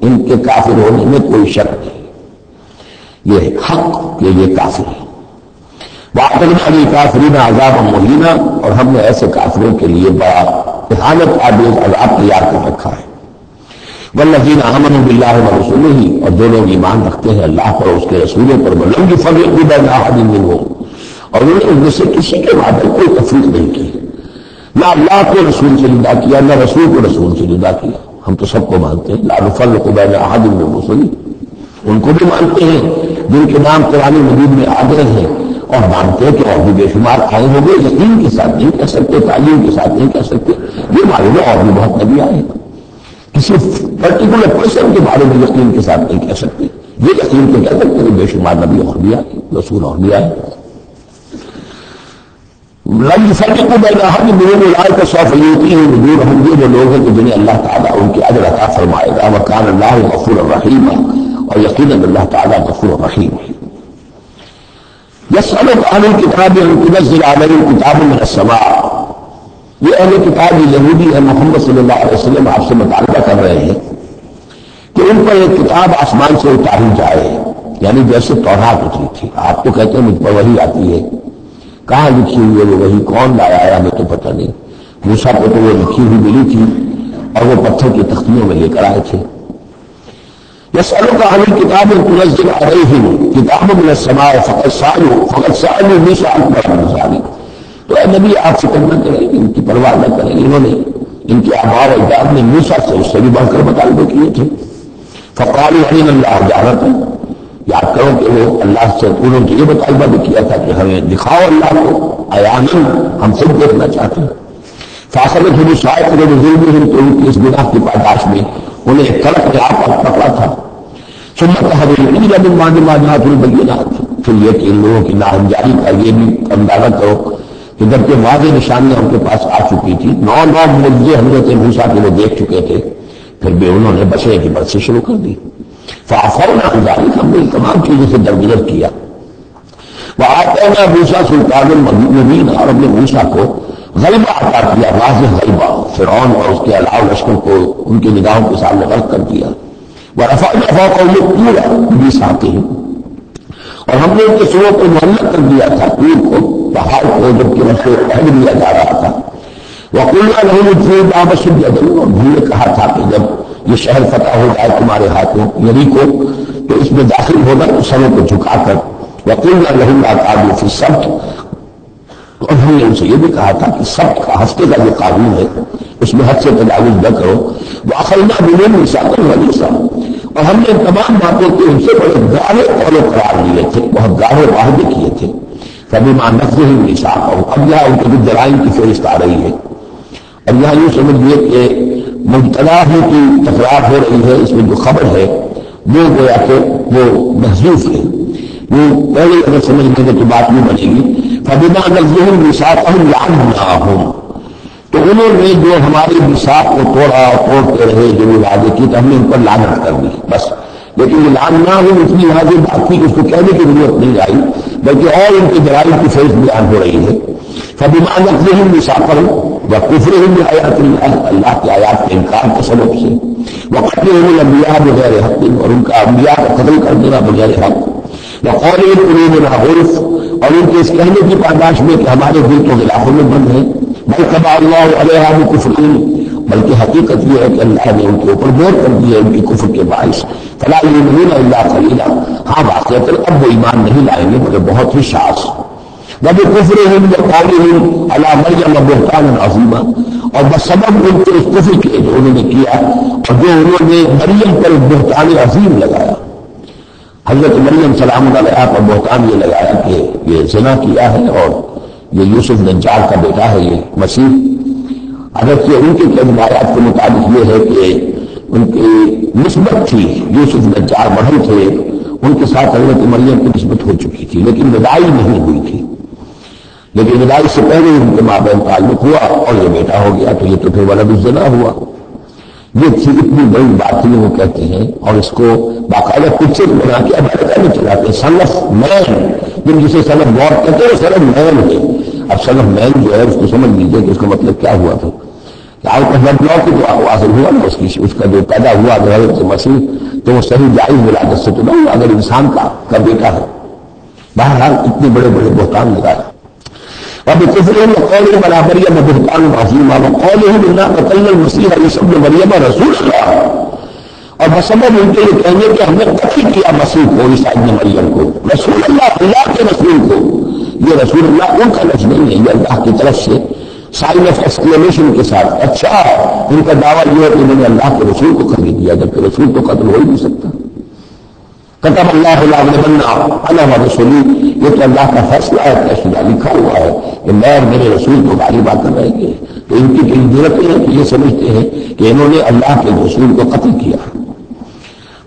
ان کے کافر ہونے میں کوئی شک نہیں، یہ حق کہ یہ کافر ہے۔ وَأَعْتَدْنَا لِلْكَافِرِينَ عَذَابًا مُهِينًا، اور ہم نے ایسے کافروں کے لیے بڑا اہانت آمیز عذاب تیار کر رکھا ہے۔ وَالَّذِينَ آمَنُوا بِاللَّهِ وَرَسُولِهِ، اور جو لوگ ایمان رکھتے ہیں اللہ پر اور اس کے رسولوں پر، وَلَمْ يُفَرِّقُوا بَيْنَ أَحَدٍ مِّنْهُمْ، اور انہوں نے ان میں سے کسی کے مابین کوئی تفریق نہیں کی، نہ اللہ کو رسول سے جدا کیا نہ رسول کو رسول سے جدا کیا۔ ہم تو سب کو مانتے ہیں، لَا نُفَرِّقُ بَيْنَ أَحَدٍ مِّن رُّسُلِهِ، ان کو بھی مانتے ہیں جن کے نام قرآن مجید میں آ گئے ہیں، اور مانتے ہیں کہ اور بھی بے شمار آئے ہوں گے، یقین کے ساتھ نہیں کہہ سکتے، تعلیم کے ساتھ نہیں کہہ سکتے، یہ معلوم ہے اور بھی بہت نبی آئے ہیں، کسی پرٹیکولر پرسن کے بارے میں یقین کے ساتھ نہیں کہہ سکتے، یہ یقین کے کہہ سکتے کہ بے شمار نبی اور بھی آئے، رسول اور بھی آئے۔ لَمْ يُفَرِّقُوا بَيْنَ أَحَدٍ مِّنْهُمْ أُولَٰئِكَ سَوْفَ يُؤْتِيهِمْ أُجُورَهُمْ، یہ وہ لوگ ہیں کہ جنہیں اللہ تعالیٰ ان کی اجر عطا فرمائے گا، وَكَانَ اللَّهُ غَفُورًا رَحِيمًا، اور یقیناً اللہ تعالیٰ غفور رحیم ہے۔ يَسْأَلُكَ أَهْلُ الْكِتَابِ أَن تُنَزِّلَ عَلَيْهِمْ كِتَابًا مِّنَ السَّمَاءِ، یہ اہل کتاب یہودی ہے، محمد صلی اللہ علیہ وسلم آپ سے مطالبہ کر رہے ہیں کہ ان پر ایک کتاب آسمان سے اتاری جائے، یعنی جیسے تورات اتری تھی۔ آپ تو کہتے ہیں مجھ پر وحی آتی ہے، کہاں لکھی ہوئی ہے وہ وحی، کون لایا ہے ہمیں تو پتہ نہیں۔ موسیٰ کو تو وہ لکھی ہوئی ملی تھی اور وہ پتھر کی تختیوں میں لے کر آئے تھے۔ يسألك عن الكتاب أن تنزل عليهم كتاب من السماء فقد سألوا موسى أكبر من ذلك، تو اے نبی آپ فکر نہ کریں، ان کی پرواہ نہ کریں، انہوں نے ان کے آباء و اجداد نے موسیٰ سے اس سے بھی بڑھ کر مطالبے کیے تھے۔ فقالوا أرنا الله جهرة، یاد کرو کہ وہ اللہ سے انہوں نے یہ مطالبہ بھی کیا تھا کہ ہمیں دکھاؤ اللہ کو عیانا، ہم خود دیکھنا چاہتے ہیں۔ فأخذتهم الصاعقة بظلمهم، تو ان کی اس گناہ کی پاداش میں انہیں ایک کڑک نے آپ پکڑا تھا۔ ثم تحول الى من بعد ما جاءت البينات، پھر یہ کہ ان لوگوں کی ناہنجاری کا یہ بھی اندازہ کرو کہ جبکہ واضح نشانیاں ان کے پاس آ چکی تھی، 9 معجزے حضرت موسیٰ کے وہ دیکھ چکے تھے، پھر بھی انہوں نے بچنے کی برسی شروع کر دی۔ فعفونا عن ذلك، ہم نے تمام چیزوں سے درگزر کیا۔ وآتینا موسیٰ سلطانا مبینا، اور ہم نے موسیٰ کو غلبہ عطا کیا، واضح غلبہ، فرعون اور اس کے علاوہ لشکر کو ان کی نگاہوں کے سامنے غرق کر دیا۔ ورفعنا فوقهم الطور بميثاقهم، اور ہم نے ان کے سروں کو معلق کر دیا تھا، طور کو، پہاڑ کو، جبکہ ان سے عہد لیا جا رہا تھا۔ وقلنا لهم ادخلوا الباب سجدا، اور ہم نے کہا تھا کہ جب یہ شہر فتح ہو جائے تمہارے ہاتھوں یریکو، تو اس میں داخل ہوگا تو سروں کو جھکا کر۔ وقلنا لهم لا تعدوا في السبت، اور ہم نے ان سے یہ بھی کہا تھا کہ سبت کا، ہفتے کا جو قانون ہے اس میں حد سے تجاوز نہ کرو۔ وَأَخَذْنَا مِنْهُم مِّيثَاقًا غَلِيظًا، اور ہم نے تمام باتوں کے ان سے بڑے گاڑے قول و قرار لیے تھے، بہت گاڑے وعدے کیے تھے۔ فَبِمَا نَقْضِهِم مِّيثَاقَهُمْ، اب یہاں ان کے بھی جرائم کی فہرست آ رہی ہے، اور یہاں یوں سمجھیے کہ مبتدا ہی کی تکرار ہو رہی ہے، اس میں جو خبر ہے وہ گویا کہ وہ محذوف ہے، وہ پہلے اگر سمجھ لیں گے تو بات نہیں بنے گی۔ فَبِمَا نَقْضِهِم مِّيثَاقَهُمْ لَعَنَّاهُمْ، تو انہوں نے جو ہمارے میثاق کو توڑا، توڑتے رہے، جو بھی وعدے کی، تو ہم نے ان پر لعنت کر دی بس۔ لیکن یہ لعناہم اتنی واضح بات تھی کہ اس کو کہنے کی ضرورت نہیں آئی، بلکہ اور ان کے جرائم کی فہرست بیان ہو رہی ہے۔ فَبِمَا نَقْضِهِم مِّيثَاقَهُمْ وَكُفْرِهِم بِآيَاتِ اللَّهِ، اللہ کی آیات کے انکار کے سبب سے، وَقَتْلِهِمُ الْأَنبِيَاءَ بِغَيْرِ حَقٍّ، اور ان کا انبیاء کا قتل کر دینا بغیر حق، وَقَوْلِهِمْ قُلُوبُنَا غُلْفٌ، اور ان کے اس کہنے کی پاداش میں کہ ہمارے دل تو غلافوں میں بند ہیں، بل طبع اللہ علیہا بکفرہم، بلکہ حقیقت یہ ہے کہ اللہ نے ان کے اوپر مہر کر دی ہے ان کی کفر کے باعث۔ فلا یؤمنون الا قلیلا، ہاں واقعتاً اب وہ ایمان نہیں لائیں گے مگر بہت ہی شاذ۔ وبکفرہم وقولہم علی مریم بہتانا عظیما، اور بسبب ان کے اس کفر کے جو انہوں نے کیا اور جو انہوں نے مریم پر بہتان عظیم لگایا، حضرت مریم سلام اللہ علیہا پر بہتان یہ لگایا کہ یہ زنا کیا ہے اور یہ یوسف دجال کا بیٹا ہے یہ مسیح۔ اگرچہ ان کے روایات کے مطابق یہ ہے کہ ان کی نسبت تھی، یوسف دجال بڑھے تھے، ان کے ساتھ حضرت مریم کی نسبت ہو چکی تھی، لیکن وداعی نہیں ہوئی تھی، لیکن وداعی سے پہلے ان کے مابین تعلق ہوا اور یہ بیٹا ہو گیا، تو یہ تو پھر ولد الزنا ہوا۔ یہ تھی اتنی بڑی بات تھی، وہ کہتے ہیں، اور اس کو باقاعدہ پکچر بنا کے امریکہ میں چلاتے ہیں، سن آف مین، جن جسے سن آف گاڈ کہتے ہیں وہ سن آف مین ہے۔ اب سن آف مین جو ہے اس کو سمجھ لیجیے کہ اس کا مطلب کیا ہوا تھا کہ آؤٹ آف ویڈ لاک تو حاصل ہوا نا اس کا جو پیدا ہوا حضرت مسیح تو وہ صحیح جائز ولادت سے تو نہ ہوا اگر انسان کا بیٹا ہے. بہرحال اتنے بڑے بڑے بہتان لگایا. اب کفرهم وقولهم على مريم بهتان عظيما وقولهم انا قتلنا المسيح عيسى ابن مريم رسول الله، اور بسبب ان کے یہ کہنے کہ ہم نے قتل کیا مسیح کو عیسیٰ ابن مریم کو، رسول اللہ کے رسول کو. یہ رسول اللہ ان کا لفظ نہیں ہے، یہ اللہ کی طرف سے سائن آف ایکسکلیمیشن کے ساتھ. اچھا ان کا دعویٰ یہ ہے کہ انہوں نے اللہ کے رسول کو قتل کیا، جبکہ رسول تو قتل ہو ہی نہیں سکتا. کتب اللہ لأغلبن انا ورسلی، یہ تو اللہ کا فیصلہ ہے، فیصلہ لکھا ہوا ہے کہ میں اور میرے رسول کو غالب آ کر رہیں گے. تو ان کی ضرورت ہے کہ یہ سمجھتے ہیں کہ انہوں نے اللہ کے رسول کو قتل کیا.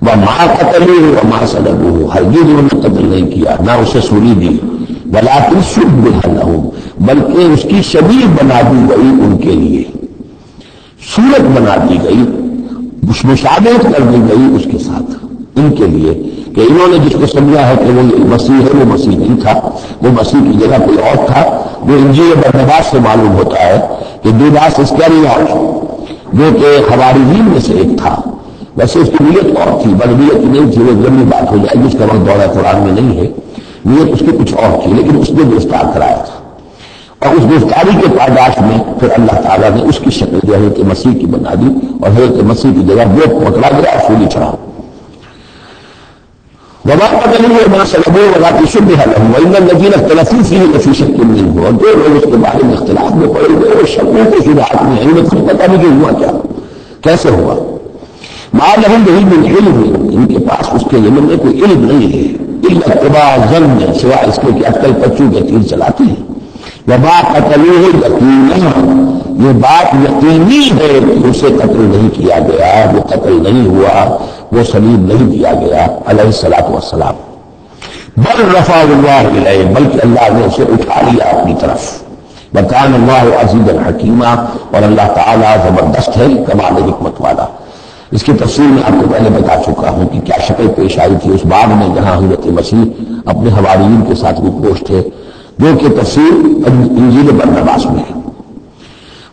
وما قتلوه وما صلبوه، ہرگز انہوں نے قتل نہیں کیا نہ اسے سولی دی. ولكن شبه لهم، بلکہ اس کی شبیہ بنا دی گئی ان کے لیے، صورت بنا دی گئی، مشابہت کر دی گئی اس کے ساتھ ان کے لیے، کہ انہوں نے جس کو سمجھا ہے کہ وہ مسیح ہے وہ مسیح نہیں تھا، وہ مسیح کی جگہ کوئی اور تھا. جو انجیل برنباس سے معلوم ہوتا ہے کہ جوداس اسکریوٹ جو کہ حواریین میں سے ایک تھا، ویسے اس کی نیت اور تھی، بل نیت نہیں تھی، وہ لمبی بات ہو جائے جس کا وقت دورہ قرآن میں نہیں ہے. نیت اس کی کچھ اور تھی، لیکن اس نے گرفتار کرایا تھا، اور اس گرفتاری کے پاداش میں پھر اللہ تعالیٰ نے اس کی شکل جو حضرت مسیح کی بنا دی، اور حضرت مسیح کی جگہ وہ پکڑا گیا سولی چڑھا. وما قتلوه وما صلبوه ولكن شبه لهم وان الذين اختلفوا فيه لفي شك منه، اور جو لوگ اس کے بارے میں اختلاف میں پڑے ہوئے وہ شکوں کے شبہات میں ہیں، انہیں کچھ پتہ نہیں کہ ہوا کیا، کیسے ہوا. ما لهم به من علم، ان کے پاس اس کے علم میں کوئی علم نہیں ہے، الا اتباع الظن، سوائے اس کے کہ عقل پچو کے تیر چلاتے ہیں. وما قتلوه یقینا، یہ بات یقینی ہے کہ اسے قتل نہیں کیا گیا، وہ قتل نہیں ہوا، وہ سلیم نہیں دیا گیا علیہ الصلوۃ والسلام. بل رفع اللہ الیہ، بلکہ اللہ نے اسے اٹھا لیا اپنی طرف. وکان اللہ عزیزا حکیما، اور اللہ تعالیٰ زبردست ہے، کمال حکمت والا. اس کی تفصیل میں آپ کو پہلے بتا چکا ہوں کہ کیا شکل پیش آئی تھی اس باغ میں جہاں حضرت مسیح اپنے حواریین کے ساتھ روپوش تھے، جو کہ تفصیل انجیل برنباس میں ہے.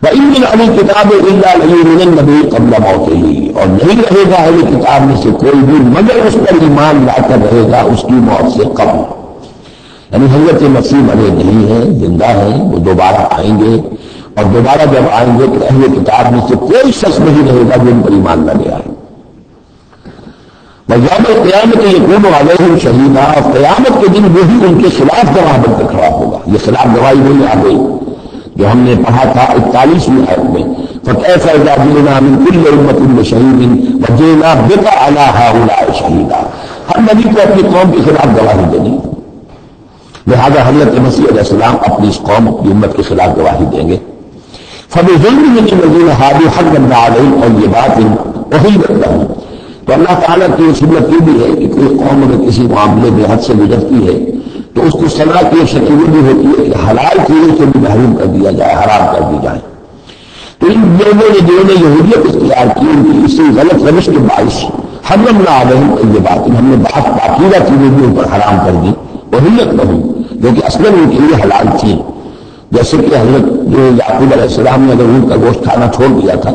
وَإِنَّ مِنْ أَهْلِ الْكِتَابِ إِلَّا لَيُؤْمِنَنَّ بِهِ قَبْلَ مَوْتِهِ، اور نہیں رہے گا اہل کتاب میں سے کوئی بھی مگر اس پر ایمان لا کر رہے گا اس کی موت سے قبل. یعنی حضرت مسیح مرے نہیں ہیں، زندہ ہیں، وہ دوبارہ آئیں گے، اور دوبارہ جب آئیں گے تو اہل کتاب میں سے کوئی شخص نہیں رہے گا جو ان پر ایمان نہ لے آئے. وَيَوْمَ الْقِيَامَةِ يَكُونُ عَلَيْهِمْ شَهِيدًا، اور قیامت کے دن وہی ان کے خلاف گواہ بن کر کھڑا ہوگا. یہ خلاف گواہی وہی آ گئی جو ہم نے پڑھا تھا 41ویں آیت میں. فَكَيْفَ إِذَا جِئْنَا مِنْ كُلِّ أُمَّةٍ بِشَهِيدٍ وَجِئْنَا بِكَ عَلَىٰ هَٰؤُلَاءِ شَهِيدًا. ہر نبی کو اپنی قوم کے خلاف گواہی دینی، لہذا حضرت مسیح علیہ السلام اپنی اس قوم اپنی امت کے خلاف گواہی دیں گے. فَبِظُلْمٍ مِّنَ الَّذِينَ هَادُوا حَرَّمْنَا عَلَيْهِمْ طَيِّبَاتٍ أُحِلَّتْ لَهُمْ. تو اللہ تعالیٰ کی سنت یہ بھی ہے کہ کوئی قوم اگر کسی معاملے میں حد سے گزرتی ہے تو اس کو سزا کی شکل یہ بھی ہوتی ہے کہ حلال چیزوں سے بھی محروم کر دیا جائے، حرام کر دی جائے. تو ان لوگوں نے جنہوں نے یہودیت اختیار کی ان کی اسی غلط روش کے باعث حرمنا علیہم طیبات، ہم نے بہت پاکیزہ چیزیں بھی ان پر حرام کر دی، احلت لہم، جو کہ اصلاً ان کے لیے حلال تھی. جیسے کہ حضرت جو یعقوب علیہ السلام نے اگر اونٹ کا گوشت کھانا چھوڑ دیا تھا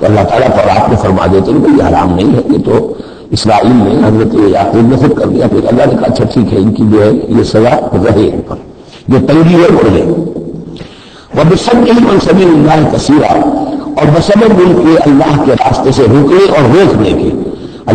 تو اللہ تعالیٰ تورات میں فرما دیتے ہیں کہ یہ حرام نہیں ہے، یہ تو اسرائیل نے حضرت یعقوب نے خود کر دیا. پھر اللہ نے کہا اچھا ٹھیک ہے، ان کی جو ہے یہ سزا رہے ان پر، جو تنگی ہے اڑ لے. وَبِصَدِّهِمْ عَنْ سَبِيلِ اللَّهِ كَثِيرًا، اور بسبب ان کے اللہ کے راستے سے روکنے اور روکنے کے.